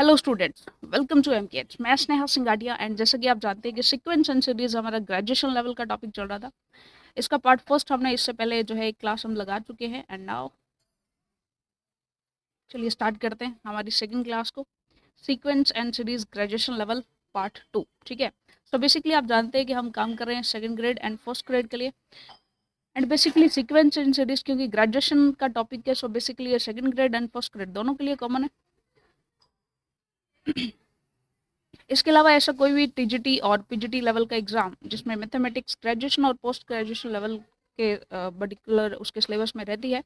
Hello students, welcome to MKH. मैं Sneha सिंगाटिया and जैसा कि आप जानते हैं कि सीक्वेंस एंड सीरीज हमारा ग्रेजुएशन लेवल का टॉपिक चल रहा था। इसका पार्ट फर्स्ट हमने इससे पहले जो है एक क्लास हम लगा चुके हैं एंड नाउ चलिए स्टार्ट करते हैं हमारी सेकंड क्लास को, sequence and series graduation level part 2। ठीक है, सो बेसिकली आप जानते हैं कि हम काम कर रहे हैं second grade and first grade के लिए and basically sequence and series क्योंकि ग्रेजुएशन का टॉपिक है, सो बेसिकली ये second grade and first grade दोनों के लिए कॉमन है। इसके अलावा ऐसा कोई भी टीजीटी और पीजीटी लेवल का एग्जाम जिसमें मैथमेटिक्स ग्रेजुएशन और पोस्ट ग्रेजुएशन लेवल के पर्टिकुलर उसके सिलेबस में रहती है,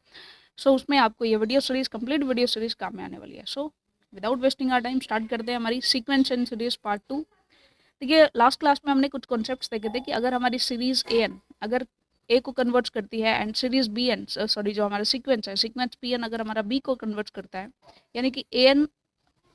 सो उसमें आपको ये video series complete video series काम में आने वाली है। So without wasting our time start करते हैं हमारी सीक्वेंस एंड सीरीज पार्ट 2। देखिए, लास्ट क्लास में हमने कुछ कॉन्सेप्ट्स देखे थे कि अगर हमारी सीरीज एन अगर ए को कन्वर्ट करती है and series B N sorry जो हमारा सीक्वेंस है सीक्वेंस पी एन अगर हमारा बी को कन्वर्ट करता है, यानी कि ए एन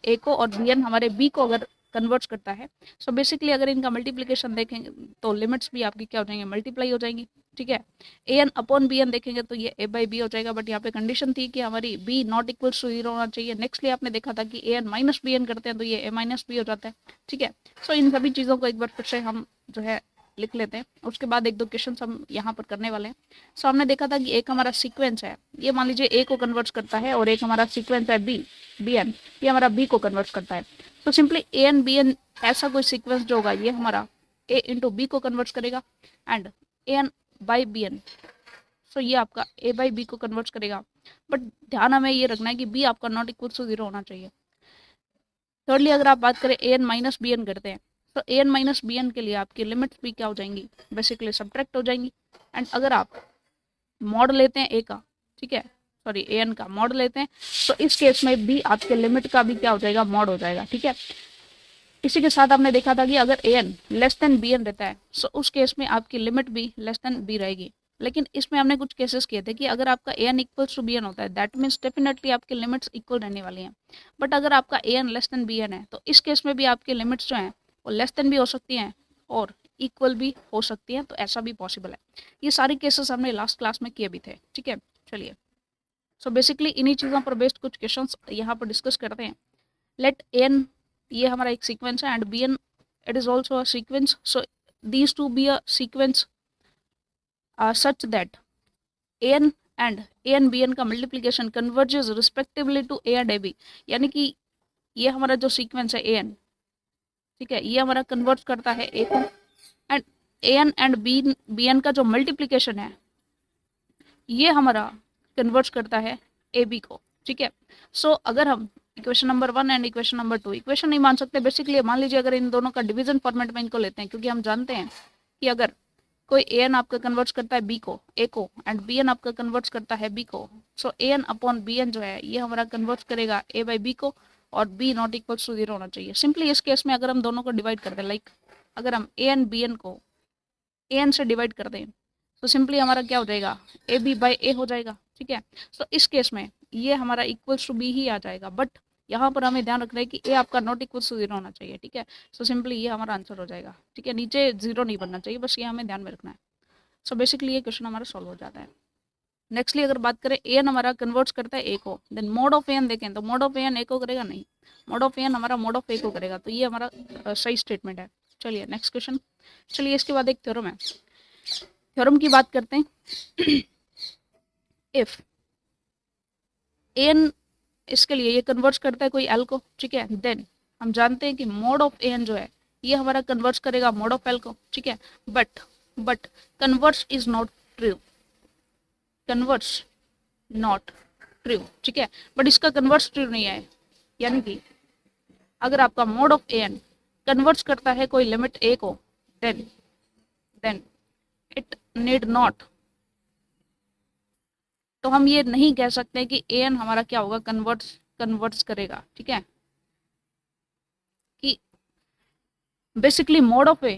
ए को और बी एन हमारे बी को अगर कन्वर्ट करता है, सो बेसिकली अगर इनका मल्टीप्लिकेशन देखेंगे तो लिमिट्स भी आपकी क्या हो जाएंगे, मल्टीप्लाई हो जाएंगी। ठीक है, A N upon B N देखेंगे तो ये ए बाई बी हो जाएगा, बट यहाँ पे कंडीशन थी कि हमारी बी नॉट इक्वल टू 0 होना चाहिए। नेक्स्टली आपने देखा था कि A N minus B N करते हैं तो ये ए माइनस बी हो जाता है। ठीक है, सो इन सभी चीज़ों को एक बार फिर से हम जो है लिख लेते हैं, उसके बाद एक दो क्वेश्चन हम यहाँ पर करने वाले हैं। सो हमने देखा था कि एक हमारा सीक्वेंस है, ये मान लीजिए ए को कन्वर्ट करता है, और एक हमारा सीक्वेंस है बी एन, ये हमारा बी को कन्वर्ट करता है। तो simply a N B n ऐसा कोई सीक्वेंस जो होगा ये हमारा ए इंटू बी को कन्वर्ट करेगा and A n by b n, so ये आपका ए बाई बी को कन्वर्ट करेगा। बट ध्यान हमें ये रखना है कि बी आपका नॉट इक्वल टू 0 होना चाहिए। थर्डली अगर आप बात करें A N minus B N करते हैं, तो A N minus B N के लिए आपकी लिमिट्स भी क्या हो जाएंगी, बेसिकली सब्ट्रैक्ट हो जाएंगी। एंड अगर आप मॉड लेते हैं ए का, ठीक है सॉरी ए एन का मॉड लेते हैं, तो इस केस में भी आपके लिमिट का भी क्या हो जाएगा, मॉड हो जाएगा। ठीक है, इसी के साथ आपने देखा था कि अगर a n less than b n रहता है, सो उस केस में आपकी लिमिट भी लेस देन बी रहेगी। लेकिन इसमें हमने कुछ केसेस किए थे कि अगर आपका a N equals to b n होता है, दैट मीन्स डेफिनेटली आपकी लिमिट्स इक्वल रहने वाली हैं। बट अगर आपका a n less than b n है, तो इस केस में भी आपकी लिमिट्स जो हैं वो लेस देन भी हो सकती हैं और इक्वल भी हो सकती हैं, तो ऐसा भी पॉसिबल है। ये सारे केसेस हमने लास्ट क्लास में किए भी थे। ठीक है, चलिए सो बेसिकली इन्हीं चीज़ों पर बेस्ड कुछ क्वेश्चंस यहाँ पर डिस्कस करते हैं। लेट एन, ये हमारा एक सीक्वेंस है, and B N it is also a sequence, so these two be a sequence such that A N B N का multiplication converges respectively to A and A B, यानी कि ये हमारा जो सीक्वेंस है ए एन, ठीक है, ये हमारा कन्वर्ट करता है ए को, and A N and B N का जो मल्टीप्लीकेशन है ये हमारा कन्वर्ट करता है ए बी को। ठीक है, सो अगर हम equation number 1 and equation number 2 equation नहीं मान सकते, बेसिकली मान लीजिए अगर इन दोनों का डिवीजन फॉर्मेट में इनको लेते हैं, क्योंकि हम जानते हैं कि अगर कोई ए एन आपका कन्वर्ट करता है बी को ए को एंड बी एन आपका कन्वर्ट करता है बी को, सो A N upon B N जो है ये हमारा कन्वर्ट करेगा ए बाई बी को, और बी नॉट इक्वल टू 0 होना चाहिए। सिंपली इस केस में अगर हम दोनों को डिवाइड कर दें, लाइक अगर हम ए एन बी एन को ए एन से डिवाइड कर दें, तो सिंपली हमारा क्या हो जाएगा, ए बी बाई ए हो जाएगा। ठीक है, सो इस केस में ये हमारा इक्वल्स टू बी ही आ जाएगा, बट यहाँ पर हमें ध्यान रखना है कि ए आपका नॉट इक्वल टू 0 होना चाहिए। ठीक है, सो सिंपली ये हमारा आंसर हो जाएगा। ठीक है, नीचे 0 नहीं बनना चाहिए, बस ये हमें ध्यान में रखना है। सो बेसिकली ये क्वेश्चन हमारा सॉल्व हो जाता है। नेक्स्टली अगर बात करें ए एन हमारा कन्वर्ट्स करता है ए को, then mod of A N देखें तो mod of A N A को करेगा नहीं, मोड ऑफ ए एन हमारा मोड ऑफ ए को करेगा, तो ये हमारा सही स्टेटमेंट है। चलिए नेक्स्ट क्वेश्चन। चलिए इसके बाद एक थ्योरम है, थ्योरम की बात करते हैं। इफ एन, इसके लिए ये कन्वर्ट करता है कोई एल को, ठीक है, देन हम जानते हैं कि मोड ऑफ एन जो है ये हमारा कन्वर्ट करेगा मोड ऑफ एल को। ठीक है, but converts is not true, converts not true. ठीक है, बट इसका कन्वर्ट्स ट्रू नहीं है, यानी कि अगर आपका मोड ऑफ एन कन्वर्ट्स करता है कोई लिमिट ए को, देन इट नीड नॉट, तो हम ये नहीं कह सकते कि ए एन हमारा क्या होगा, कन्वर्ट्स करेगा। ठीक है, कि basically mod of A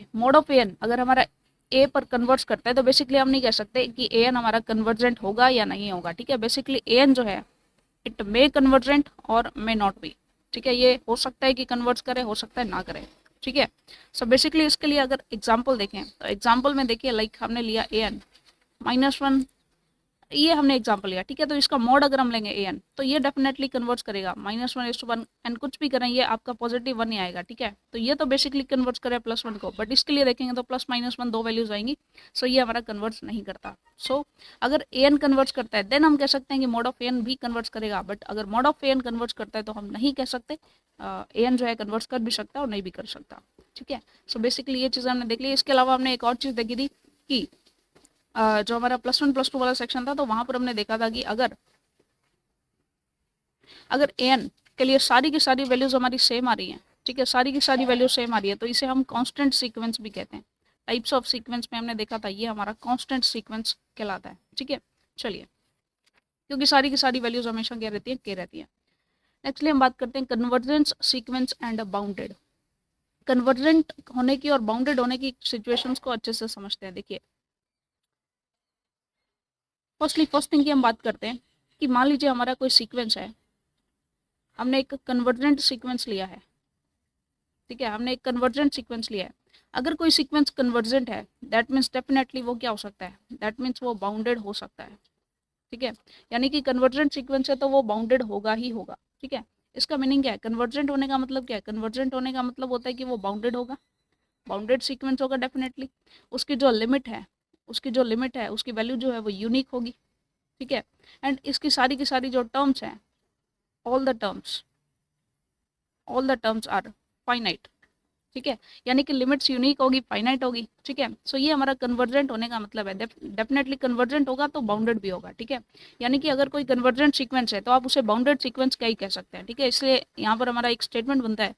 N अगर हमारा ए पर कन्वर्ट्स करता है, तो बेसिकली हम नहीं कह सकते कि ए एन हमारा कन्वर्जेंट होगा या नहीं होगा। ठीक है, बेसिकली ए एन जो है इट मे कन्वर्जेंट और मे नॉट बी। ठीक है, ये हो सकता है कि कन्वर्ट्स करे, हो सकता है ना करे। ठीक है, सो बेसिकली इसके लिए अगर एग्जाम्पल देखें, तो एग्जाम्पल में देखिए, लाइक हमने लिया ए एन -1 ये हमने एग्जांपल लिया, ठीक है। तो इसका मॉड अगर हम लेंगे an, तो ये डेफिनेटली कन्वर्ट्स करेगा -1:1 एंड कुछ भी करें ये आपका पॉजिटिव 1 ही आएगा, ठीक है। तो ये तो बेसिकली कन्वर्ट्स करे +1 को, बट इसके लिए देखेंगे तो +-1 दो वैल्यूज आएंगी, सो ये हमारा कन्वर्ट्स नहीं करता। सो अगर an कन्वर्ट्स करता है देन हम कह सकते हैं कि मॉड ऑफ an भी कन्वर्ट्स करेगा, बट अगर मॉड ऑफ an कन्वर्ट्स करता है तो हम नहीं कह सकते। an जो है कन्वर्ट्स कर भी सकता है और नहीं भी कर सकता, ठीक है। सो बेसिकली ये चीज़ हमने देख ली। इसके अलावा हमने एक और चीज़ देखी थी कि जो हमारा +1 +2 वाला सेक्शन था, तो वहां पर हमने देखा था कि अगर an के लिए सारी की सारी वैल्यूज हमारी सेम आ रही हैं, ठीक है, सारी की सारी वैल्यू सेम आ रही है, तो इसे हम कांस्टेंट सीक्वेंस भी कहते हैं। टाइप्स ऑफ सीक्वेंस में हमने देखा था ये हमारा कांस्टेंट सीक्वेंस कहलाता है, ठीक है। चलिए, क्योंकि सारी की सारी वैल्यूज हमेशा क्या रहती है, के रहती है। नेक्स्टली हम बात करते हैं convergence sequence and bounded. Convergent होने की और बाउंडेड होने की सिचुएशंस को अच्छे से समझते हैं। देखिए, फर्स्ट थिंग की हम बात करते हैं कि मान लीजिए हमारा कोई सीक्वेंस है, हमने एक कन्वर्जेंट सीक्वेंस लिया है, ठीक है, हमने एक कन्वर्जेंट सीक्वेंस लिया है। अगर कोई सीक्वेंस कन्वर्जेंट है दैट मीन्स डेफिनेटली वो क्या हो सकता है, दैट मीन्स वो बाउंडेड हो सकता है, ठीक है। यानी कि कन्वर्जेंट सीक्वेंस है तो वो बाउंडेड होगा ही होगा, ठीक है। इसका मीनिंग क्या है, कन्वर्जेंट होने का मतलब क्या है, कन्वर्जेंट होने का मतलब होता है कि वो बाउंडेड होगा, बाउंडेड सीक्वेंस होगा डेफिनेटली। उसकी जो लिमिट है, उसकी वैल्यू जो है वो यूनिक होगी, ठीक है। एंड इसकी सारी की सारी जो टर्म्स हैं, all the terms are finite, ठीक है। यानी कि लिमिट्स यूनिक होगी, फाइनाइट होगी, ठीक है। सो ये हमारा कन्वर्जेंट होने का मतलब है। डेफिनेटली कन्वर्जेंट होगा तो बाउंडेड भी होगा, ठीक है। यानी कि अगर कोई कन्वर्जेंट सीक्वेंस है तो आप उसे बाउंडेड सीक्वेंस क्या ही कह सकते हैं, ठीक है। इसलिए यहाँ पर हमारा एक स्टेटमेंट बनता है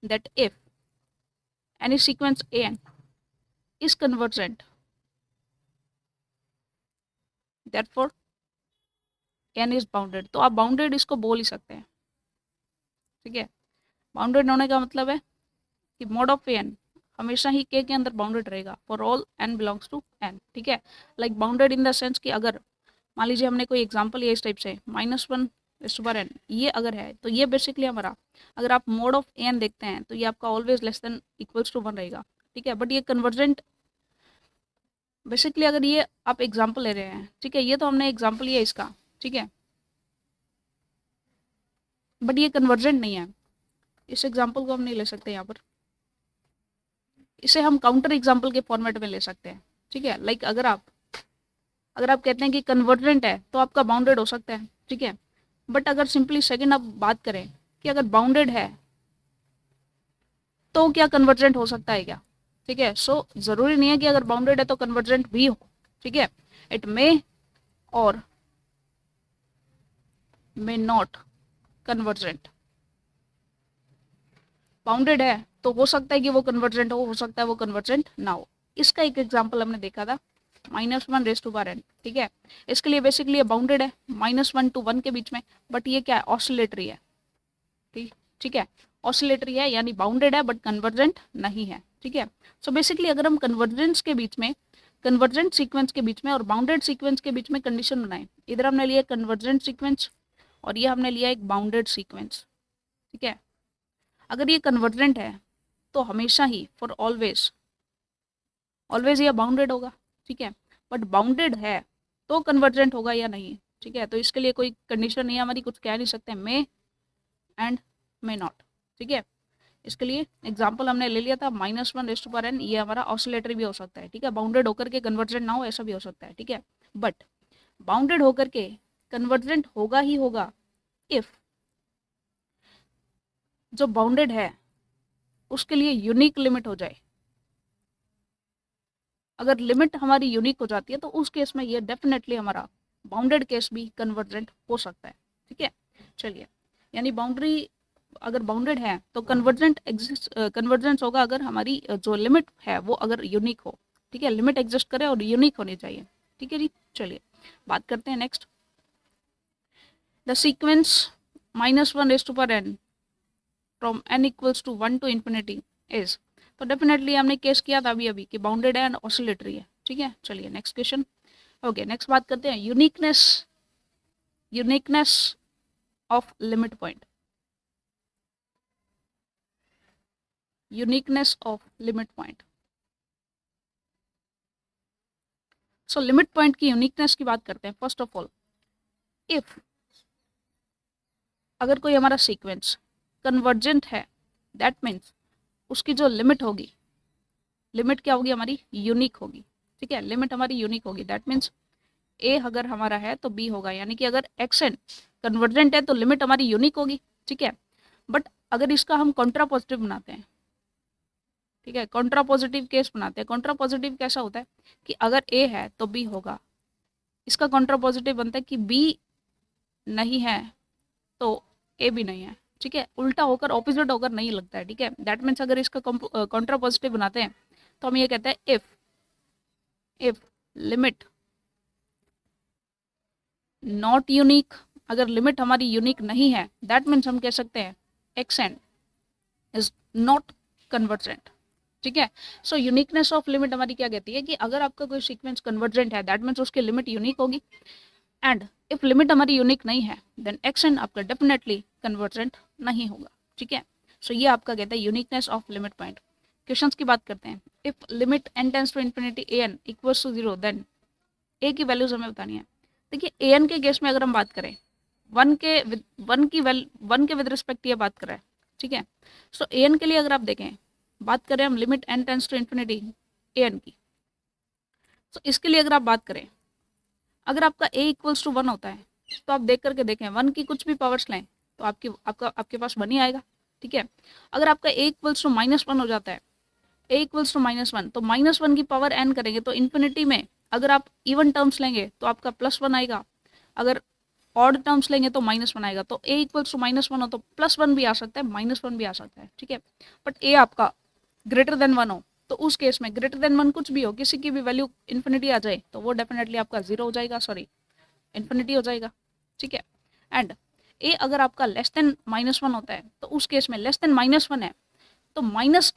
that if any sequence an is convergent, therefore n is bounded। तो आप बाउंडेड इसको बोल ही सकते हैं, ठीक है। बाउंडेड होने का मतलब है कि मॉड ऑफ n हमेशा ही k के अंदर बाउंडेड रहेगा for all n belongs to n, ठीक है। Like bounded in the sense कि अगर मान लीजिए हमने कोई एग्जांपल लिया इस टाइप से -1/n, ये अगर है तो ये बेसिकली हमारा, अगर आप मोड ऑफ n देखते हैं तो ये आपका always less than equals to 1 रहेगा, ठीक है। बट ये कन्वर्जेंट, बेसिकली अगर ये आप एग्जांपल ले रहे हैं, ठीक है, ये तो हमने एग्जांपल लिया इसका, ठीक है, बट ये कन्वर्जेंट नहीं है। इस एग्जांपल को हम नहीं ले सकते यहाँ पर, इसे हम काउंटर एग्जांपल के फॉर्मेट में ले सकते हैं, ठीक है। लाइक अगर आप कहते हैं कि कन्वर्जेंट है तो आपका बाउंडेड हो सकता है, ठीक है। बट अगर सिंपली सेकंड आप बात करें कि अगर बाउंडेड है तो क्या कन्वर्जेंट हो सकता है क्या, ठीक है। सो जरूरी नहीं है कि अगर बाउंडेड है तो कन्वर्जेंट भी हो, ठीक है। इट मे और मे नॉट कन्वर्जेंट। बाउंडेड है तो हो सकता है कि वो कन्वर्जेंट हो सकता है वो कन्वर्जेंट ना हो। इसका एक एग्जांपल हमने देखा था -1/n, ठीक है। इसके लिए बेसिकली ये बाउंडेड है -1 to 1 के बीच में, बट ये क्या है, ऑसिलेटरी है, ठीक है। ऑसिलेटरी है यानी बाउंडेड है बट कन्वर्जेंट नहीं है, ठीक है। सो बेसिकली अगर हम कन्वर्जेंस के बीच में, कन्वर्जेंट सीक्वेंस के बीच में और बाउंडेड सीक्वेंस के बीच में कंडीशन बनाए, इधर हमने लिया कन्वर्जेंट सीक्वेंस और ये हमने लिया एक बाउंडेड सीक्वेंस, ठीक है। अगर ये कन्वर्जेंट है तो हमेशा ही फॉर ऑलवेज, ऑलवेज ये बाउंडेड होगा, ठीक है। बट बाउंडेड है तो कन्वर्जेंट होगा या नहीं, ठीक है। तो इसके लिए कोई कंडीशन नहीं है हमारी, कुछ कह नहीं सकते, मे एंड मे नॉट, ठीक है। इसके लिए एग्जाम्पल हमने ले लिया था -1/n, ये हमारा ऑसिलेटरी भी हो सकता है, ठीक है। बाउंडेड होकर के कन्वर्जेंट ना हो ऐसा भी हो सकता है, ठीक है। बट बाउंडेड होकर के कन्वर्जेंट होगा ही होगा इफ जो बाउंडेड है उसके लिए यूनिक लिमिट हो जाए। अगर लिमिट हमारी यूनिक हो जाती है तो उस केस में ये डेफिनेटली हमारा बाउंडेड केस भी कन्वर्जेंट हो सकता है, ठीक है। चलिए, यानी बाउंड्री अगर बाउंडेड है तो कन्वर्जेंस होगा अगर हमारी जो लिमिट है वो अगर यूनिक हो, ठीक है। लिमिट एग्जिस्ट करे और यूनिक होनी चाहिए, ठीक है जी। चलिए बात करते हैं next, the sequence -1/n from n equals to 1 to infinity is. तो डेफिनेटली हमने केस किया था अभी अभी कि बाउंडेड है एंड ऑसिलेटरी है, ठीक है। चलिए नेक्स्ट क्वेश्चन, ओके नेक्स्ट बात करते हैं uniqueness of limit point, uniqueness of limit point. So limit point की यूनिकनेस की बात करते हैं। फर्स्ट ऑफ ऑल, इफ अगर कोई हमारा सीक्वेंस कन्वर्जेंट है, दैट मीन्स उसकी जो लिमिट होगी, लिमिट क्या होगी हमारी, यूनिक होगी। ठीक है, लिमिट हमारी यूनिक होगी। दैट मीन्स ए अगर हमारा है तो बी होगा, यानी कि अगर एक्स एन कन्वर्जेंट है तो लिमिट हमारी यूनिक होगी। ठीक है, बट अगर इसका हम कॉन्ट्रा पॉजिटिव बनाते हैं, ठीक है, कॉन्ट्रा पॉजिटिव केस बनाते हैं। कॉन्ट्रा पॉजिटिव कैसा होता है कि अगर ए है तो बी होगा, इसका कॉन्ट्रा पॉजिटिव बनता है कि बी नहीं है तो ए भी नहीं है। ठीक है, उल्टा होकर ऑपोजिट होकर नहीं लगता है। ठीक है, दैट मीन्स अगर इसका कॉन्ट्रा पॉजिटिव बनाते हैं तो हम ये कहते हैं इफ लिमिट नॉट यूनिक, अगर लिमिट हमारी यूनिक नहीं है, दैट मीन्स हम कह सकते हैं X N is not convergent. ठीक है, सो यूनिकनेस ऑफ लिमिट हमारी क्या कहती है कि अगर आपका कोई सीक्वेंस कन्वर्जेंट है, दैट मीन्स उसकी लिमिट यूनिक होगी। एंड इफ लिमिट हमारी यूनिक नहीं है, देन एक्स एन आपका डेफिनेटली कन्वर्जेंट नहीं होगा। ठीक है, सो ये आपका कहता है uniqueness of limit point. Questions की बात करते हैं। If limit N tends to infinity A N equals to 0, then A की वैल्यूज हमें बतानी है। देखिए, ए एन के केस में अगर हम बात करें, वन के विद रिस्पेक्ट ये बात कर रहा है। ठीक है, सो ए एन के लिए अगर आप देखें, बात करें हम limit N tends to infinity A N की, तो इसके लिए अगर आप बात करें, अगर आपका ए इक्वल्स टू 1 होता है तो आप देख करके देखें, 1 की कुछ भी पावर्स लें तो आपके पास 1 ही आएगा। ठीक है, अगर आपका ए इक्वल्स टू -1 हो जाता है, ए इक्वल्स टू -1, तो -1 की पावर एन करेंगे तो इन्फिनिटी में अगर आप इवन टर्म्स लेंगे तो आपका +1 आएगा, अगर ऑड टर्म्स लेंगे तो -1 आएगा। तो ए इक्वल्स टू -1 हो तो +1 भी आ सकता है, -1 भी आ सकता है। ठीक है, बट ए आपका ग्रेटर देन 1 हो तो उस केस में ग्रेटर देन 1 कुछ भी हो, किसी की भी वैल्यू इन्फिनिटी आ जाए तो वो डेफिनेटली आपका 0 हो जाएगा, सॉरी इन्फिनिटी हो जाएगा। ठीक है, एंड ए अगर आपका लेस देन -1 होता है तो उस केस में लेस देन -1 है तो माइनस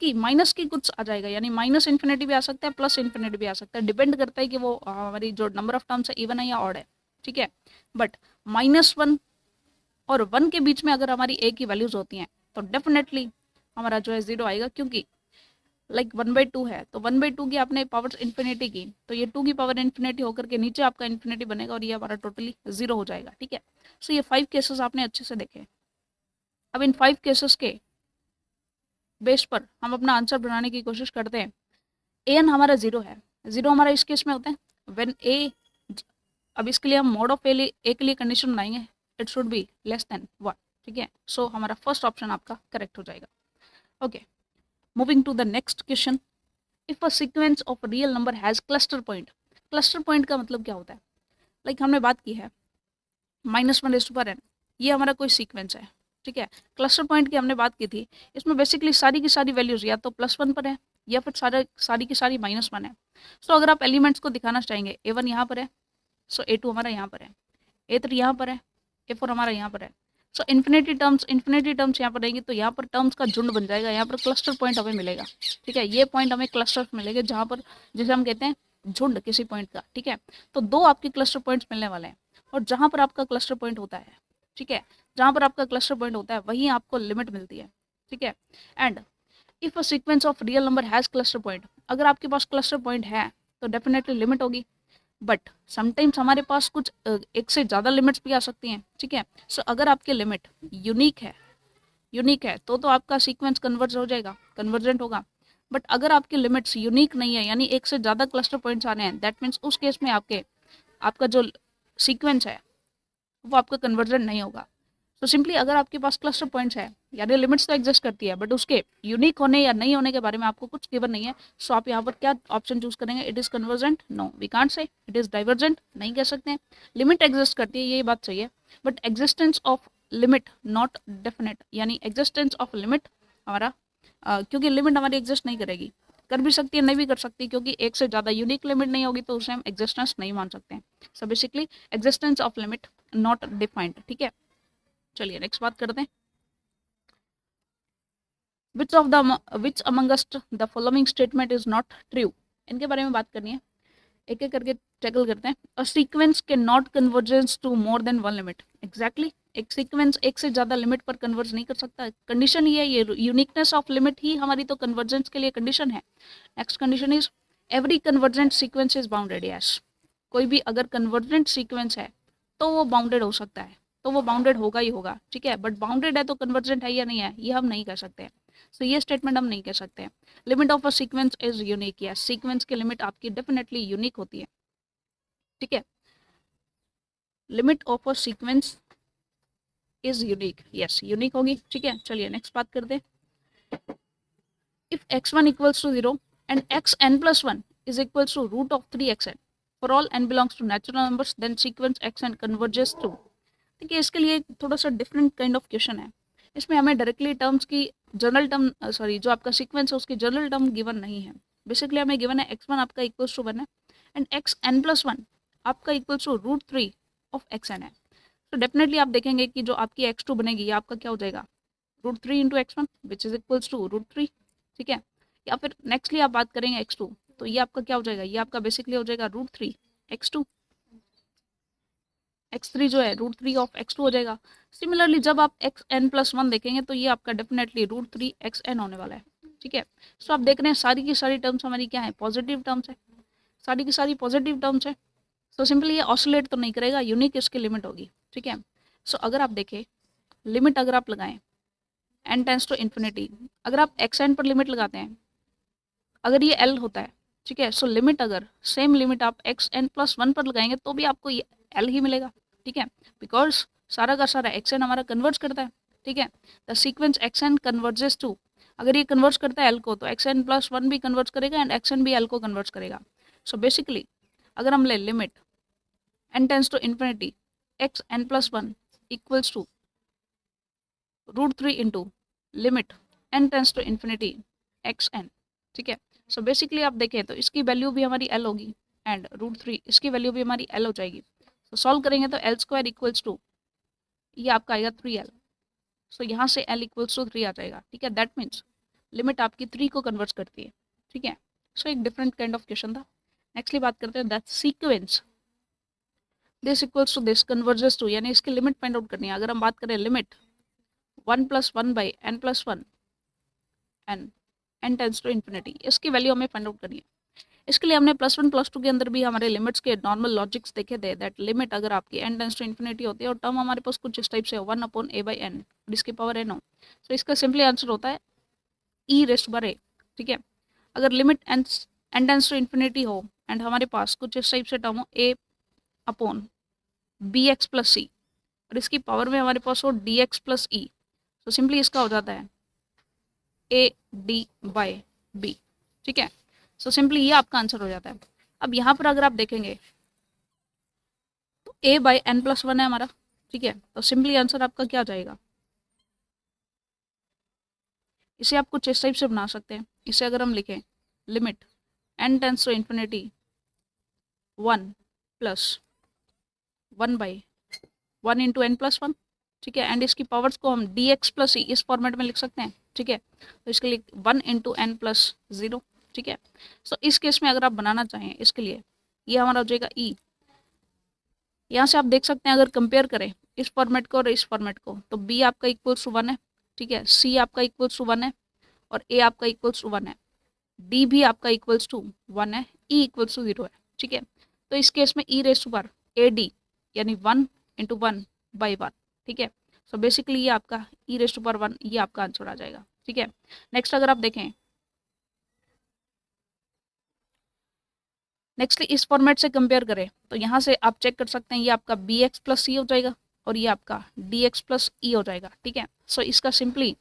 की कुछ आ जाएगा, यानी माइनस इन्फिनिटी भी आ सकता है, प्लस इन्फिनिटी भी आ सकता है, डिपेंड करता है कि वो हमारी जो नंबर ऑफ टर्म्स है इवन है या ऑड है। ठीक है, बट -1 और 1 के बीच में अगर हमारी ए की वैल्यूज होती हैं तो डेफिनेटली हमारा जो है 0 आएगा, क्योंकि लाइक 1/2 है तो 1/2 की आपने पावर इन्फिनिटी की तो ये 2 की पावर इन्फिनिटी होकर के नीचे आपका इन्फिनिटी बनेगा और ये हमारा टोटली 0 हो जाएगा। ठीक है, सो ये 5 केसेस आपने अच्छे से देखे। अब इन 5 केसेस के बेस पर हम अपना आंसर बनाने की कोशिश करते हैं। ए एन हमारा 0 है, 0 हमारा इस केस में होता है व्हेन ए, अब इसके लिए हम मोड ऑफ ए के लिए कंडीशन बनाएंगे, it should be less than 1। ठीक है, सो हमारा फर्स्ट ऑप्शन आपका करेक्ट हो जाएगा। Okay, moving to the next question. If a sequence of real number has cluster point, cluster point का मतलब क्या होता है, लाइक हमने बात की है -1/n, ये हमारा कोई सीक्वेंस है। ठीक है, क्लस्टर पॉइंट की हमने बात की थी, इसमें बेसिकली सारी की सारी वैल्यूज या तो +1 पर है या फिर सारी की सारी -1 है। सो अगर आप एलिमेंट्स को दिखाना चाहेंगे, A1 यहाँ पर है, सो A2 हमारा यहाँ पर है, A3 यहाँ पर है, A4 हमारा यहाँ पर है। सो इन्फिनिटी टर्म्स यहाँ पर रहेंगी तो यहाँ पर टर्म्स का झुंड बन जाएगा, यहाँ पर क्लस्टर पॉइंट हमें मिलेगा। ठीक है, ये पॉइंट हमें क्लस्टर मिलेंगे जहाँ पर, जैसे हम कहते हैं झुंड किसी पॉइंट का। ठीक है, तो 2 आपके क्लस्टर पॉइंट्स मिलने वाले हैं और जहाँ पर आपका क्लस्टर पॉइंट होता है, ठीक है, जहाँ पर आपका क्लस्टर पॉइंट होता है वहीं आपको लिमिट मिलती है। ठीक है, and if a sequence of real number has cluster point, अगर आपके पास क्लस्टर पॉइंट है तो डेफिनेटली लिमिट होगी, बट समटाइम्स हमारे पास कुछ एक से ज़्यादा लिमिट्स भी आ सकती हैं। ठीक है, सो अगर आपकी लिमिट यूनिक है तो आपका सीक्वेंस कन्वर्ज हो जाएगा, कन्वर्जेंट होगा। बट अगर आपकी लिमिट्स यूनिक नहीं है, यानी एक से ज़्यादा क्लस्टर पॉइंट्स आने हैं, दैट मीन्स उस केस में आपका जो सीक्वेंस है वो आपका कन्वर्जेंट नहीं होगा। तो सिंपली अगर आपके पास क्लस्टर पॉइंट्स है, यानी लिमिट्स तो एग्जिस्ट करती है बट उसके यूनिक होने या नहीं होने के बारे में आपको कुछ गिवन नहीं है, सो आप यहाँ पर क्या ऑप्शन चूज करेंगे, it is convergent, no we can't say, it is divergent, नहीं कह सकते हैं। लिमिट एग्जिस्ट करती है, ये बात सही है, but existence of limit not definite, यानी एग्जिस्टेंस ऑफ लिमिट हमारा क्योंकि लिमिट हमारी एग्जिस्ट नहीं करेगी, कर भी सकती है नहीं भी कर सकती, क्योंकि एक से ज़्यादा यूनिक लिमिट नहीं होगी तो उसे हम एग्जिस्टेंस नहीं मान सकते हैं। So basically existence of limit not defined. ठीक है, चलिए नेक्स्ट बात करते हैं। Which amongst the following statement is not true, इनके बारे में बात करनी है, एक एक करके टैकल करते हैं। अ सीक्वेंस के not convergence to more than 1 limit, exactly एक सीक्वेंस एक से ज़्यादा लिमिट पर कन्वर्ज नहीं कर सकता, कंडीशन ये है, ये यूनिकनेस ऑफ लिमिट ही हमारी तो कन्वर्जेंस के लिए कंडीशन है। Next condition is every convergent sequence is bounded, yes, कोई भी अगर कन्वर्जेंट सीक्वेंस है तो वो बाउंडेड हो सकता है, तो वो बाउंडेड होगा ही होगा, ठीक है। बट बाउंडेड है तो कन्वर्जेंट है या नहीं है, ये हम नहीं कह सकते। सो ये स्टेटमेंट हम नहीं कह सकते। Limit of a sequence is unique, या सीक्वेंस की लिमिट आपकी डेफिनेटली यूनिक होती है, ठीक है। Limit of a sequence is unique, yes unique होगी, ठीक है। चलिए नेक्स्ट बात करते हैं। If x1 equals to 0 and xn plus 1 is equals to root of 3xn for all n belongs to natural numbers, then sequence xn converges to। देखिए इसके लिए थोड़ा सा डिफरेंट काइंड ऑफ क्वेश्चन है। इसमें हमें डायरेक्टली टर्म्स की general term sorry जो आपका सीक्वेंस है उसकी जनरल टर्म गिवन नहीं है। बेसिकली हमें गिवन है x1 आपका इक्वल्स टू 1 है एंड xn प्लस 1 आपका equals to root 3 of xn है। तो डेफिनेटली आप देखेंगे कि जो आपकी x2 बनेगी ये आपका क्या हो जाएगा, root 3 into x1 which is equals to root 3, ठीक है। या फिर नेक्स्टली आप बात करेंगे x2, तो ये आपका क्या हो जाएगा, ये आपका बेसिकली हो जाएगा रूट 3 x2, x3 जो है रूट 3 ऑफ x2 हो जाएगा। सिमिलरली जब आप xn प्लस 1 देखेंगे तो ये आपका डेफिनेटली रूट 3 xn होने वाला है, ठीक है। सो आप देख रहे हैं सारी की सारी टर्म्स हमारी क्या है, पॉजिटिव टर्म्स है, सारी की सारी पॉजिटिव टर्म्स है। सो सिंपली ये ऑसिलेट तो नहीं करेगा, यूनिक इसकी लिमिट होगी, ठीक है। सो अगर आप देखें लिमिट अगर आप लगाएं n टेंस टू इन्फिनिटी, अगर आप xn पर लिमिट लगाते हैं, अगर ये l होता है, ठीक है। सो लिमिट अगर सेम लिमिट आप xn प्लस 1 पर लगाएंगे तो भी आपको ये l ही मिलेगा, ठीक है। बिकॉज सारा का सारा xn हमारा कन्वर्ज करता है, ठीक है। The sequence xn converges to, अगर ये कन्वर्ज करता है l को तो xn प्लस 1 भी कन्वर्ज करेगा एंड xn भी l को कन्वर्ज करेगा। सो बेसिकली अगर हम ले limit n tends to infinity xn plus 1 equals to root 3 into limit n tends to infinity xn, ठीक है। सो बेसिकली आप देखें तो इसकी वैल्यू भी हमारी l होगी एंड रूट 3 इसकी वैल्यू भी हमारी l हो जाएगी। तो सॉल्व करेंगे तो l स्क्वायर इक्वल्स टू ये आपका आएगा 3l। सो यहाँ से l इक्वल्स टू 3 आ जाएगा, ठीक है। दैट मीन्स लिमिट आपकी 3 को कन्वर्ट करती है, ठीक है। सो एक डिफरेंट काइंड ऑफ क्वेश्चन था। नेक्स्टली बात करते हैं that sequence this equals to this converges to, यानी इसकी लिमिट फाइंड आउट करनी है। अगर हम बात करें limit 1 plus 1 by n plus 1 n tends to infinity, इसकी वैल्यू हमें फाइंड आउट करनी है। इसके लिए हमने प्लस 1 प्लस 2 के अंदर भी हमारे लिमिट्स के नॉर्मल लॉजिक्स देखे थे। दैट लिमिट अगर आपकी n टेंस टू इन्फिनिटी होती है और टर्म हमारे पास कुछ इस टाइप से 1 अपॉन a बाई n जिसकी पावर n हो, तो इसका सिंपली आंसर होता है e रेस्ट बार a, ठीक है। अगर limit n tends to infinity हो एंड हमारे पास कुछ इस टाइप से टर्म हो a upon B X plus C और इसकी पावर में हमारे पास हो डी एक्स प्लस ई, तो सिंपली इसका हो जाता है ए डी बाई बी, ठीक है। सो सिंपली ये आपका आंसर हो जाता है। अब यहाँ पर अगर आप देखेंगे तो a बाई n प्लस 1 है हमारा, ठीक है। तो सिंपली आंसर आपका क्या हो जाएगा, इसे आप कुछ इस टाइप से बना सकते हैं। इसे अगर हम लिखें limit n tends to infinity 1 plus 1 by 1 into N plus 1, ठीक है। एंड इसकी पावर्स को हम डी एक्स प्लस ई इस फॉर्मेट में लिख सकते हैं, ठीक है। तो इसके लिए 1 इंटू एन प्लस 0, ठीक है। सो इस केस में अगर आप बनाना चाहें इसके लिए ये हमारा हो जाएगा ई। यहाँ से आप देख सकते हैं अगर कंपेयर करें इस फॉर्मेट को और इस फॉर्मेट को, तो बी आपका इक्वल्स टू 1 है, ठीक है। सी आपका इक्वल्स टू 1 है और ए आपका इक्वल्स टू 1 है, डी भी आपका इक्वल्स टू 1 है, ई इक्वल्स टू 0 है, ठीक है। तो इस केस में E raise to power A D यानी 1 इंटू 1 बाई 1, ठीक है। सो बेसिकली ये आपका ई रेस टू पावर 1 ये आपका आंसर आ जाएगा, ठीक है। नेक्स्ट अगर आप देखें नेक्स्ट इस फॉर्मेट से कंपेयर करें तो यहाँ से आप चेक कर सकते हैं ये आपका बी एक्स प्लस सी हो जाएगा और ये आपका डी एक्स प्लस ई हो जाएगा, ठीक है। सो इसका सिंपली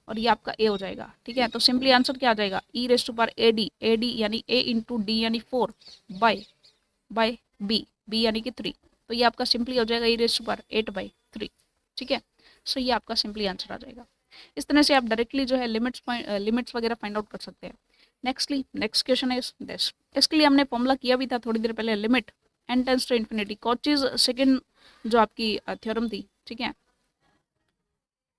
और ये आपका ए हो जाएगा, ठीक है। तो सिंपली आंसर क्या आ जाएगा, E raise to power A D यानी ए इंटू डी यानी 4 बाई बी यानी कि 3, तो ये आपका सिंपली हो जाएगा ई रेस टू पावर 8/3, ठीक है। सो ये आपका सिंपली आंसर आ जाएगा। इस तरह से आप डायरेक्टली जो है लिमिट्स वगैरह फाइंड आउट कर सकते हैं। नेक्स्ट क्वेश्चन है दिस, इसके लिए हमने फॉर्मूला किया भी था थोड़ी देर पहले, limit n tends to infinity Cauchy's second जो आपकी थ्योरम थी, ठीक है।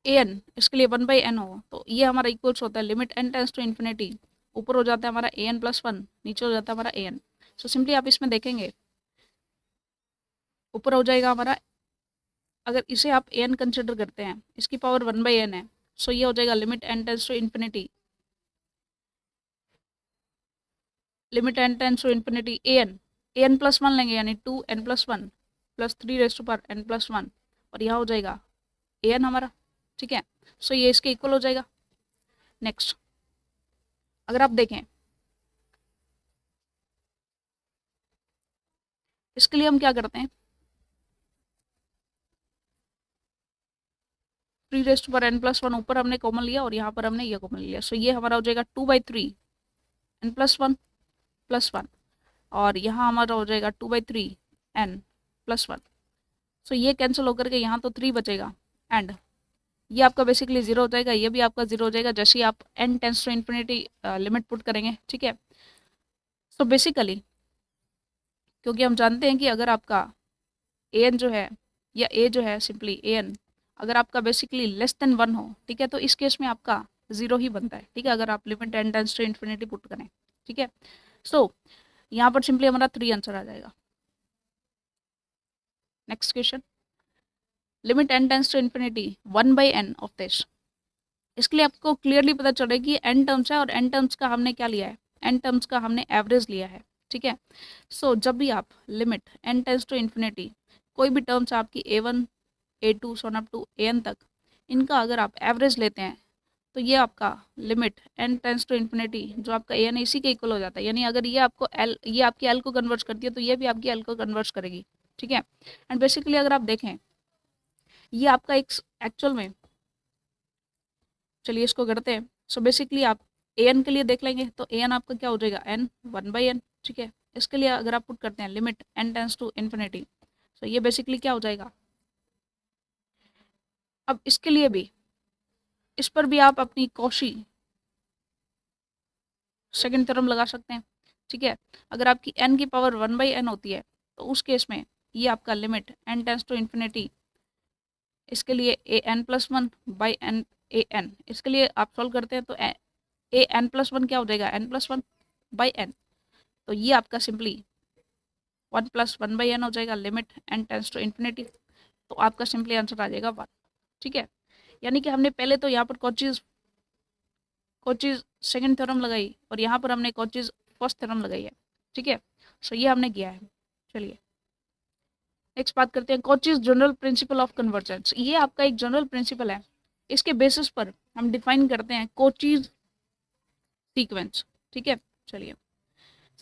an इसके लिए 1/n हो तो ये हमारा इक्वल्स होता है limit n tends to infinity, ऊपर हो जाता है हमारा an प्लस 1, नीचे हो जाता है हमारा an। सो सिंपली आप इसमें देखेंगे ऊपर हो जाएगा हमारा, अगर इसे आप an कंसिडर करते हैं इसकी पावर 1/n है, सो ये हो जाएगा limit n tends to infinity limit n tends to infinity an an+1 लेंगे यानी 2n+1 प्लस 3n+1 और यहाँ हो जाएगा an हमारा, ठीक है। सो ये इसके इक्वल हो जाएगा। नेक्स्ट अगर आप देखें इसके लिए हम क्या करते हैं, 3n+1 ऊपर हमने कॉमन लिया और यहाँ पर हमने ये कॉमन लिया। सो ये हमारा हो जाएगा 2/3n+1 और यहाँ हमारा हो जाएगा 2/3n+1। सो ये कैंसिल होकर के यहाँ तो 3 बचेगा एंड ये आपका बेसिकली 0 हो जाएगा, ये भी आपका 0 हो जाएगा जैसे ही आप n tends to infinity limit put करेंगे, ठीक है। सो बेसिकली क्योंकि हम जानते हैं कि अगर आपका an जो है या a जो है सिंपली an अगर आपका बेसिकली लेस देन 1 हो, ठीक है, तो इस केस में आपका 0 ही बनता है, ठीक है, अगर आप limit n tends to infinity put करें, ठीक है। सो यहाँ पर सिंपली हमारा 3 आंसर आ जाएगा। Next question, limit n tends to infinity 1/n of this. इसके लिए आपको क्लियरली पता चल रहा है कि n टर्म्स है और n टर्म्स का हमने क्या लिया है, n टर्म्स का हमने एवरेज लिया है, ठीक है। सो जब भी आप limit n tends to infinity कोई भी टर्म्स आपकी a1 a2 Son up to an तक, इनका अगर आप एवरेज लेते हैं तो ये आपका limit n tends to infinity जो आपका an इसी के इक्वल हो जाता है, यानी अगर ये आपको l ये आपकी l को कन्वर्ट करती है तो ये भी आपकी l को कन्वर्ट करेगी, ठीक है। एंड बेसिकली अगर आप देखें ये आपका एक एक्चुअल में, चलिए इसको करते हैं। सो बेसिकली आप an के लिए देख लेंगे तो an आपका क्या हो जाएगा n 1/n, ठीक है। इसके लिए अगर आप पुट करते हैं limit n tends to infinity तो ये बेसिकली क्या हो जाएगा। अब इसके लिए भी इस पर भी आप अपनी कॉशी सेकंड थ्योरम लगा सकते हैं, ठीक है। अगर आपकी n की पावर 1/n होती है तो उस केस में ये आपका limit n tends to infinity इसके लिए an+1/n an, इसके लिए आप सॉल्व करते हैं तो an+1 क्या हो जाएगा n+1/n, तो ये आपका सिंपली 1+1/n हो जाएगा limit n tends to infinity, तो आपका सिंपली आंसर आ जाएगा 1, ठीक है। यानी कि हमने पहले तो यहाँ पर कोचीज सेकंड थ्योरम लगाई और यहाँ पर हमने कोचीज फर्स्ट थ्योरम लगाई है, ठीक है। सो ये हमने किया है। चलिए नेक्स्ट बात करते हैं कोचीज जनरल प्रिंसिपल ऑफ कन्वर्जेंस। ये आपका एक जनरल प्रिंसिपल है, इसके बेसिस पर हम डिफाइन करते हैं कोचीज सीक्वेंस, ठीक है। चलिए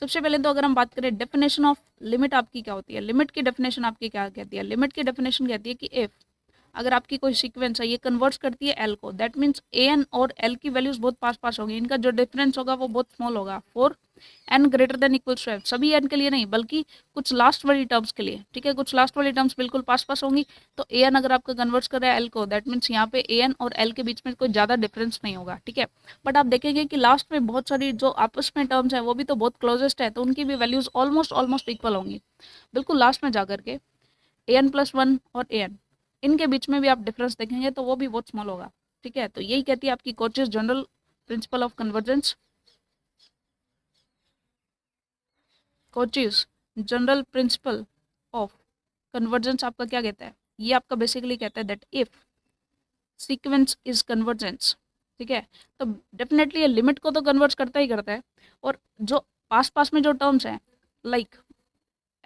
सबसे पहले तो अगर हम बात करें डेफिनेशन ऑफ लिमिट आपकी क्या होती है, लिमिट की डेफिनेशन आपकी क्या कहती है, लिमिट की डेफिनेशन कहती है कि इफ अगर आपकी कोई सीक्वेंस है ये कन्वर्ट्स करती है एल को, दैट मीन्स an और l की वैल्यूज बहुत पास पास होगी, इनका जो डिफरेंस होगा वो बहुत स्मॉल होगा for n greater than equals to f, सभी n के लिए नहीं बल्कि कुछ लास्ट वाली टर्म्स के लिए, ठीक है, कुछ लास्ट वाली टर्म्स बिल्कुल पास पास होंगी। तो an अगर आपका कन्वर्ट्स कर रहा है l को, दैट मीन्स यहाँ पे an और l के बीच में कोई ज़्यादा डिफरेंस नहीं होगा, ठीक है। बट आप देखेंगे कि लास्ट में बहुत सारी जो आपस में टर्म्स है वो भी तो बहुत क्लोजेस्ट है, तो उनकी भी वैल्यूज ऑलमोस्ट इक्वल होंगी, बिल्कुल लास्ट में जाकर के an+1 और an इनके बीच में भी आप डिफरेंस देखेंगे तो वो भी बहुत स्मॉल होगा, ठीक है। तो यही कहती है आपकी कोचीज general principle of convergence. कोचीज general principle of convergence आपका क्या कहता है, ये आपका बेसिकली कहता है that if sequence is convergence, ठीक है, तो डेफिनेटली ये लिमिट को तो कन्वर्ट करता ही करता है, और जो पास पास में जो टर्म्स हैं लाइक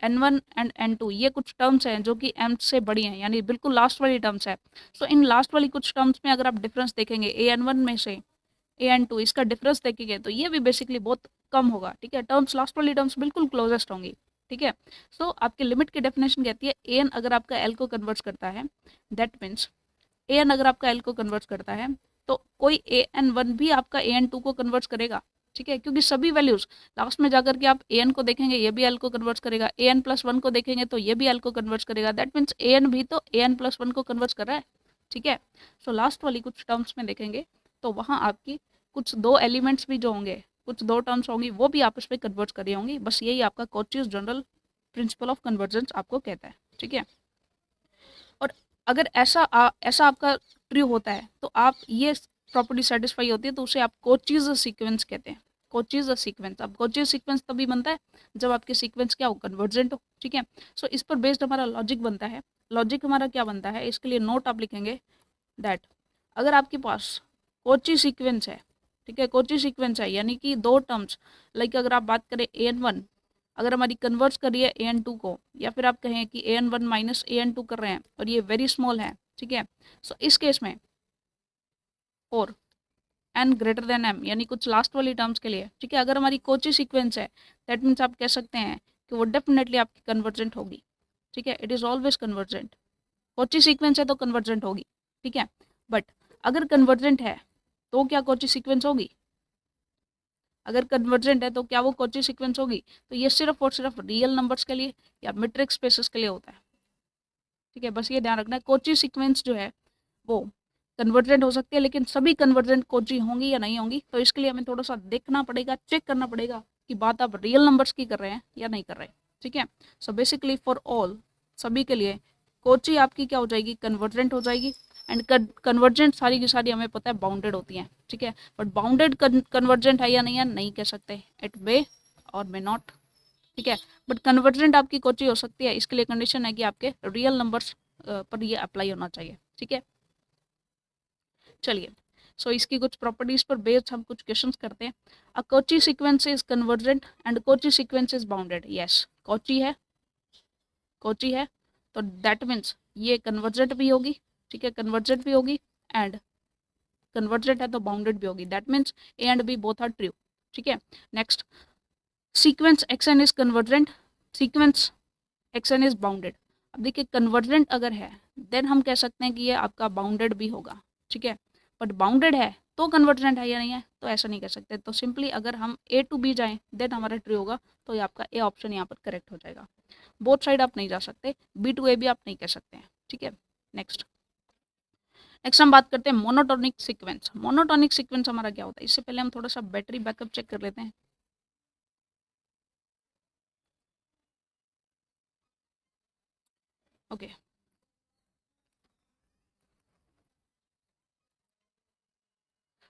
n1 एंड n2 ये कुछ टर्म्स हैं जो कि m से बड़ी हैं, यानी बिल्कुल लास्ट वाली टर्म्स है। सो इन लास्ट वाली कुछ टर्म्स में अगर आप डिफरेंस देखेंगे an1 में से an2 इसका डिफरेंस देखेंगे तो ये भी बेसिकली बहुत कम होगा, ठीक है। टर्म्स लास्ट वाली टर्म्स बिल्कुल क्लोजेस्ट होंगी, ठीक है। सो आपकी लिमिट की डेफिनेशन कहती है an अगर आपका l को कन्वर्ट करता है, दैट मीन्स an अगर आपका l को कन्वर्ट करता है तो कोई an1 भी आपका an2 को कन्वर्ट करेगा, ठीक है, क्योंकि सभी वैल्यूज लास्ट में जाकर के आप an को देखेंगे ये भी l को कन्वर्ट करेगा, an+1 को देखेंगे तो ये भी l को कन्वर्ट करेगा, दैट मीन्स an भी तो an+1 को कन्वर्ट कर रहा है, ठीक है। सो लास्ट वाली कुछ टर्म्स में देखेंगे तो वहाँ आपकी कुछ दो एलिमेंट्स भी जो होंगे, कुछ दो टर्म्स होंगी वो भी आपस में कन्वर्ट कर रही होंगी, बस यही आपका कोचीज जनरल प्रिंसिपल ऑफ कन्वर्जेंस आपको कहता है, ठीक है। और अगर ऐसा आपका ट्रू होता है तो आप ये प्रॉपर्टी सेटिस्फाई होती है तो उसे आप कोचीज सीक्वेंस कहते हैं, कोचीज सीक्वेंस। अब कोचीज सीक्वेंस तभी बनता है जब आपके सीक्वेंस क्या हो कन्वर्जेंट हो, ठीक है। सो इस पर बेस्ड हमारा लॉजिक बनता है, लॉजिक हमारा क्या बनता है, इसके लिए नोट आप लिखेंगे दैट अगर आपके पास कोची सीक्वेंस है, ठीक है, कोची सीक्वेंस है यानी कि दो टर्म्स लाइक अगर आप बात करें an1 अगर हमारी कन्वर्स करिए an2 को, या फिर आप कहें कि an1 माइनस an2 कर रहे हैं और ये वेरी स्मॉल है, ठीक है, सो इस केस में और n ग्रेटर देन m, यानी कुछ लास्ट वाली टर्म्स के लिए, ठीक है, अगर हमारी कोची सीक्वेंस है, दैट मीन्स आप कह सकते हैं कि वो डेफिनेटली आपकी कन्वर्जेंट होगी, ठीक है, it is always convergent. Kochi sequence है तो कन्वर्जेंट होगी, ठीक है, बट अगर कन्वर्जेंट है तो क्या कोची सीक्वेंस होगी? अगर कन्वर्जेंट है तो क्या वो कोची सीक्वेंस होगी? तो ये सिर्फ और सिर्फ रियल नंबर्स के लिए या मैट्रिक्स स्पेसेस के लिए होता है, ठीक है, बस ये ध्यान रखना है। कोची सीक्वेंस जो है वो कन्वर्जेंट हो सकती है, लेकिन सभी कन्वर्जेंट कोची होंगी या नहीं होंगी, तो इसके लिए हमें थोड़ा सा देखना पड़ेगा, चेक करना पड़ेगा कि बात आप रियल नंबर्स की कर रहे हैं या नहीं कर रहे, ठीक है। सो बेसिकली फॉर ऑल, सभी के लिए कोची आपकी क्या हो जाएगी? कन्वर्जेंट हो जाएगी। एंड कन्वर्जेंट सारी की सारी हमें पता है बाउंडेड होती हैं, ठीक है, बट बाउंडेड कन्वर्जेंट है या नहीं है नहीं कह सकते, इट मे और मे नॉट, ठीक है, बट कन्वर्जेंट आपकी कोची हो सकती है। इसके लिए कंडीशन है कि आपके रियल नंबर्स पर ये अप्लाई होना चाहिए, ठीक है। चलिए, सो इसकी कुछ प्रॉपर्टीज पर बेस्ड हम कुछ क्वेश्चंस करते हैं। A Cauchy sequence is convergent and Cauchy sequence is bounded. Yes, Cauchy है, कोची है, तो दैट मीन्स ये कन्वर्जेंट भी होगी, ठीक है, कन्वर्जेंट भी होगी, एंड कन्वर्जेंट है तो बाउंडेड भी होगी, that means A and B both are true, ठीक है। Next, sequence X N is convergent, sequence X N is bounded. अब देखिए, कन्वर्जेंट अगर है देन हम कह सकते हैं कि ये आपका बाउंडेड भी होगा, ठीक है, बट बाउंडेड है तो कन्वर्जेंट है या नहीं है, तो ऐसा नहीं कह सकते। तो सिंपली अगर हम ए टू बी जाएं देन हमारा ट्रू होगा, तो ये आपका ए ऑप्शन यहाँ पर करेक्ट हो जाएगा। बोथ साइड आप नहीं जा सकते, बी टू ए भी आप नहीं कह सकते हैं, ठीक है। नेक्स्ट हम बात करते हैं मोनोटोनिक सीक्वेंस। मोनोटोनिक सीक्वेंस हमारा क्या होता है? इससे पहले हम थोड़ा सा बैटरी बैकअप चेक कर लेते हैं। ओके,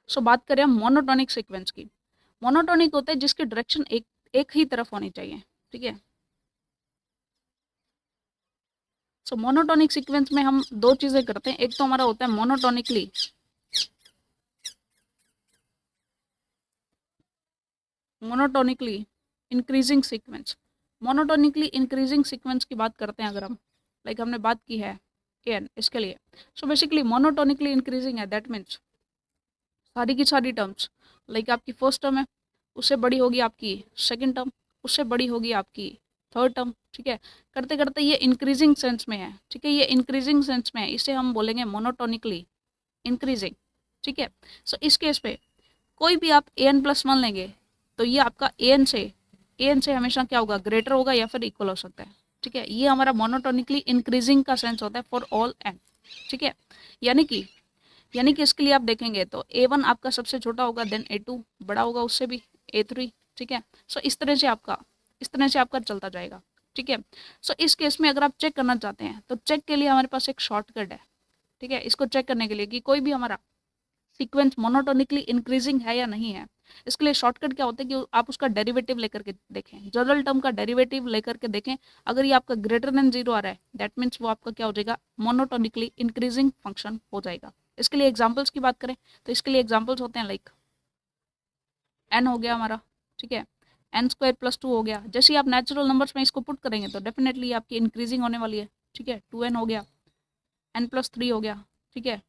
सो बात करें हम मोनोटोनिक सीक्वेंस की। मोनोटोनिक होता है जिसकी डायरेक्शन एक ही तरफ होनी चाहिए, ठीक है। सो मोनोटोनिक सीक्वेंस में हम दो चीजें करते हैं। एक तो हमारा होता है monotonically increasing sequence. Monotonically increasing sequence की बात करते हैं अगर हम, लाइक हमने बात की है एन इसके लिए। सो बेसिकली मोनोटोनिकली इंक्रीजिंग है, दैट मीन्स सारी की सारी टर्म्स, लाइक आपकी फर्स्ट टर्म है, उससे बड़ी होगी आपकी सेकंड टर्म, उससे बड़ी होगी आपकी थर्ड टर्म, ठीक है, करते करते ये इंक्रीजिंग सेंस में है, ठीक है, ये इंक्रीजिंग सेंस में है, इसे हम बोलेंगे मोनोटोनिकली इंक्रीजिंग, ठीक है। सो इस केस पे कोई भी आप an+1 लेंगे तो ये आपका an से हमेशा क्या होगा? ग्रेटर होगा या फिर इक्वल हो सकता है, ठीक है। ये हमारा मोनोटोनिकली इंक्रीजिंग का सेंस होता है फॉर ऑल n, ठीक है। यानी कि इसके लिए आप देखेंगे तो a1 आपका सबसे छोटा होगा, देन a2 बड़ा होगा उससे भी, a3, ठीक है। सो इस तरह से आपका चलता जाएगा, ठीक है। सो इस केस में अगर आप चेक करना चाहते हैं तो चेक के लिए हमारे पास एक शॉर्टकट है, ठीक है। इसको चेक करने के लिए कि कोई भी हमारा सीक्वेंस मोनोटोनिकली इंक्रीजिंग है या नहीं है, इसके लिए शॉर्टकट क्या होता है कि आप उसका डेरिवेटिव लेकर के देखें, जनरल टर्म का डेरिवेटिव लेकर के देखें। अगर ये आपका ग्रेटर देन 0 आ रहा है, दैट मीन्स वो आपका क्या हो जाएगा? मोनोटोनिकली इंक्रीजिंग फंक्शन हो जाएगा। इसके लिए एग्जाम्पल्स की बात करें तो इसके लिए एग्जाम्पल्स होते हैं लाइक n हो गया हमारा, ठीक है, n² + 2 हो गया। जैसे ही आप नेचुरल नंबर्स में इसको पुट करेंगे तो डेफिनेटली आपकी इंक्रीजिंग होने वाली है, ठीक है। 2n हो गया, n+3 हो गया, ठीक है,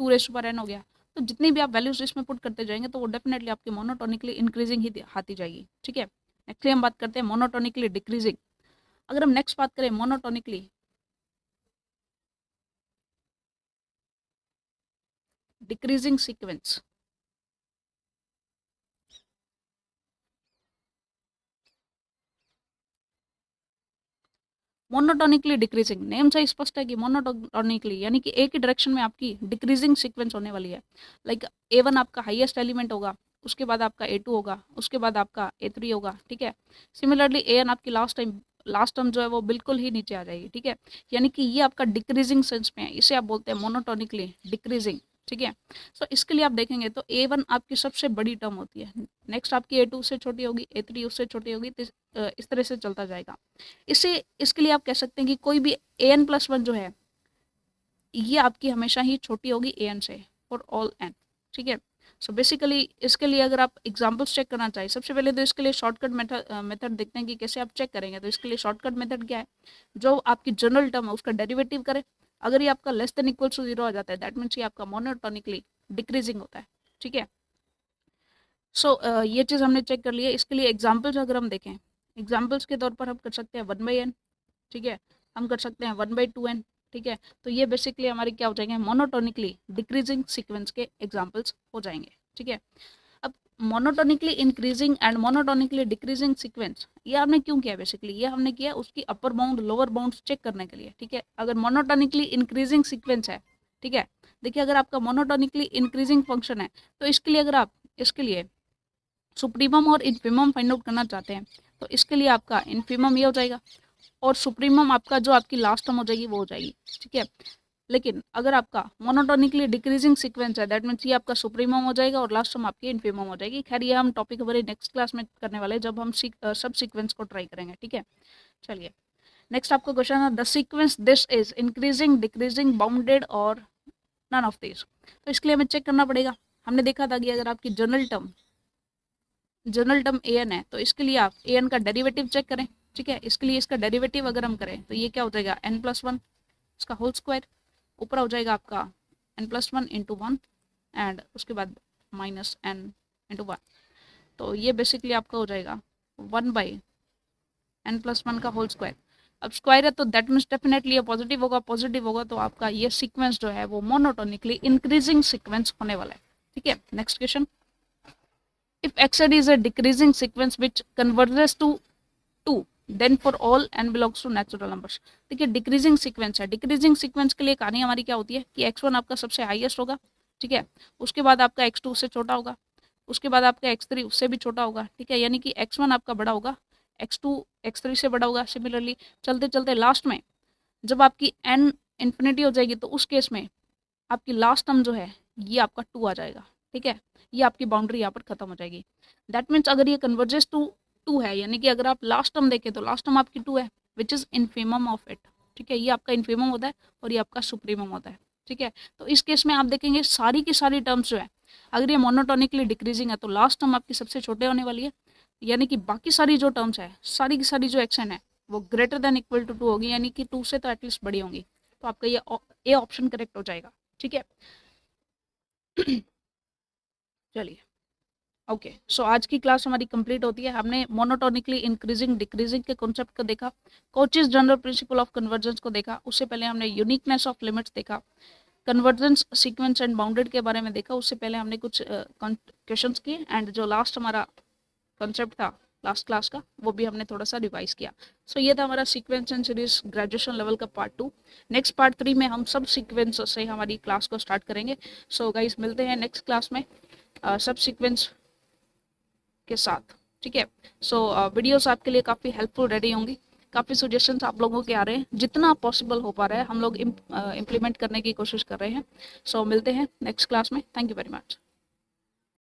2n हो गया। तो जितनी भी आप वैल्यूज इसमें पुट करते जाएंगे तो वो डेफिनेटली आपकी मोनोटोनिकली इंक्रीजिंग ही आती जाएगी, ठीक है। नेक्स्ट हम बात करते हैं मोनोटोनिकली डिक्रीजिंग। अगर हम नेक्स्ट बात करें monotonically decreasing sequence, monotonically decreasing name से स्पष्ट है कि मोनोटोनिकली यानी कि एक ही डायरेक्शन में आपकी डिक्रीजिंग सीक्वेंस होने वाली है। लाइक a1 आपका हाईएस्ट एलिमेंट होगा, उसके बाद आपका a2 होगा, उसके बाद आपका a3 होगा, ठीक है। सिमिलरली an आपकी लास्ट टर्म जो है वो बिल्कुल ही नीचे आ जाएगी, ठीक है। यानी कि ये आपका डिक्रीजिंग सेंस में है, इसे आप बोलते हैं मोनोटोनिकली डिक्रीजिंग, ठीक है। सो इसके लिए आप देखेंगे तो a1 आपकी सबसे बड़ी टर्म होती है, नेक्स्ट आपकी a2 उससे छोटी होगी, a3 उससे छोटी होगी, तो इस तरह से चलता जाएगा। इसके लिए आप कह सकते हैं कि कोई भी an+1 जो है ये आपकी हमेशा ही छोटी होगी an से फॉर ऑल n, ठीक है। सो बेसिकली इसके लिए अगर आप एग्जांपल्स चेक करना चाहिए, सबसे पहले तो इसके लिए शॉर्टकट मेथड देखते हैं कि कैसे आप चेक करेंगे। तो इसके लिए शॉर्टकट मेथड क्या है, जो आपकी जनरल टर्म है उसका डेरिवेटिव करें। अगर ये आपका लेस देन इक्वल टू 0 आ जाता है, दैट मीन्स ये आपका मोनोटोनिकली डिक्रीजिंग होता है, ठीक है। सो ये चीज़ हमने चेक कर लिया। इसके लिए एग्जाम्पल्स अगर हम देखें, एग्जाम्पल्स के तौर पर हम कर सकते हैं 1/n, ठीक है, हम कर सकते हैं 1/2n, ठीक है। तो ये बेसिकली हमारी क्या हो जाएंगे, मोनोटोनिकली डिक्रीजिंग सीक्वेंस के एग्जाम्पल्स हो जाएंगे, ठीक है। अब monotonically increasing and monotonically decreasing sequence, ये हमने क्यों किया, बेसिकली ये हमने किया उसकी upper bound lower bound check करने के लिए, ठीक है। अगर मोनोटोनिकली इंक्रीजिंग सीक्वेंस है, ठीक है, देखिए अगर आपका मोनोटोनिकली इंक्रीजिंग फंक्शन है तो इसके लिए अगर आप इसके लिए सुप्रीमम और इन्फीमम फाइंड आउट करना चाहते हैं तो इसके लिए आपका इन्फीमम ये हो जाएगा और सुप्रीमम आपका जो आपकी लास्ट टर्म हो जाएगी वो हो जाएगी, ठीक है। लेकिन अगर आपका मोनोटोनिकली डिक्रीजिंग सीक्वेंस है, दैट मीन्स ये आपका सुप्रीमम हो जाएगा और लास्ट टर्म आपकी इन्फीमम हो जाएगी। खैर ये हम टॉपिक हमारे नेक्स्ट क्लास में करने वाले हैं जब हम सब सीक्वेंस को ट्राई करेंगे, ठीक है। चलिए नेक्स्ट आपका क्वेश्चन है, the sequence this is increasing decreasing bounded और नन ऑफ दिस। तो इसके लिए हमें चेक करना पड़ेगा। हमने देखा था कि अगर आपकी जनरल टर्म an है तो इसके लिए आप an का डेरिवेटिव चेक करें, ठीक है। इसके लिए इसका डेरिवेटिव अगर हम करें तो ये क्या हो जाएगा, n+1 इसका होल स्क्वायर, ऊपर हो जाएगा आपका n+1 इंटू 1 एंड उसके बाद -n/1। तो ये बेसिकली आपका हो जाएगा 1/n+1 का होल स्क्वायर। अब स्क्वायर है तो दैट मीन्स डेफिनेटली ये पॉजिटिव होगा तो आपका ये सीक्वेंस जो है वो मोनोटोनिकली इंक्रीजिंग सीक्वेंस होने वाला है, ठीक है। Next question, if xz is a decreasing sequence which converges to 2 then for all n belongs to natural numbers। देखिए डिक्रीजिंग सीक्वेंस है, डिक्रीजिंग सीक्वेंस के लिए कहानी हमारी क्या होती है कि x1 आपका सबसे हाईएस्ट होगा, ठीक है, उसके बाद आपका x2 उससे छोटा होगा, उसके बाद आपका x3 उससे भी छोटा होगा, ठीक है, यानी कि x1 आपका बड़ा होगा, x2 x3 से बड़ा होगा। सिमिलरली चलते चलते लास्ट में जब आपकी n इन्फिनिटी हो जाएगी तो उस केस में आपकी लास्ट टर्म जो है ये आपका 2 आ जाएगा, ठीक है, ये आपकी बाउंड्री यहाँ पर खत्म हो जाएगी। दैट मीन्स अगर ये कन्वर्जेस टू 2 है, यानी कि अगर आप लास्ट टर्म देखें तो लास्ट टर्म आपकी 2 है which is infimum of it, ठीक है, ये आपका इन्फीमम होता है और ये आपका सुप्रीमम होता है, ठीक है। तो इस केस में आप देखेंगे सारी की सारी टर्म्स जो है अगर ये मोनोटोनिकली डिक्रीजिंग है तो लास्ट टर्म आपकी सबसे छोटे होने वाली है, यानी कि बाकी सारी जो टर्म्स है सारी की सारी जो एक्शन है वो ग्रेटर देन इक्वल टू 2 होगी, यानी कि 2 से तो एटलीस्ट बड़ी होंगी। तो आपका ये ऑप्शन करेक्ट हो जाएगा, ठीक है। चलिए ओके, सो आज की क्लास हमारी कंप्लीट होती है। हमने मोनोटोनिकली इंक्रीजिंग डिक्रीजिंग के कॉन्सेप्ट को देखा, coaches general principle of convergence को देखा, उससे पहले हमने यूनिकनेस ऑफ लिमिट्स देखा, कन्वर्जेंस सीक्वेंस एंड बाउंडेड के बारे में देखा, उससे पहले हमने कुछ क्वेश्चंस किए एंड जो लास्ट हमारा कॉन्सेप्ट था लास्ट क्लास का वो भी हमने थोड़ा सा रिवाइज किया। सो ये था हमारा sequence and series graduation level का पार्ट 2। नेक्स्ट पार्ट 3 में हम सब सीक्वेंस से हमारी क्लास को स्टार्ट करेंगे। सो गाइस मिलते हैं नेक्स्ट क्लास में सब सीक्वेंस के साथ, ठीक है। सो वीडियोस आपके लिए काफ़ी हेल्पफुल रेडी होंगी, काफ़ी सजेशंस आप लोगों के आ रहे हैं, जितना पॉसिबल हो पा रहा है हम लोग इम्प्लीमेंट करने की कोशिश कर रहे हैं। सो मिलते हैं नेक्स्ट क्लास में। Thank you very much.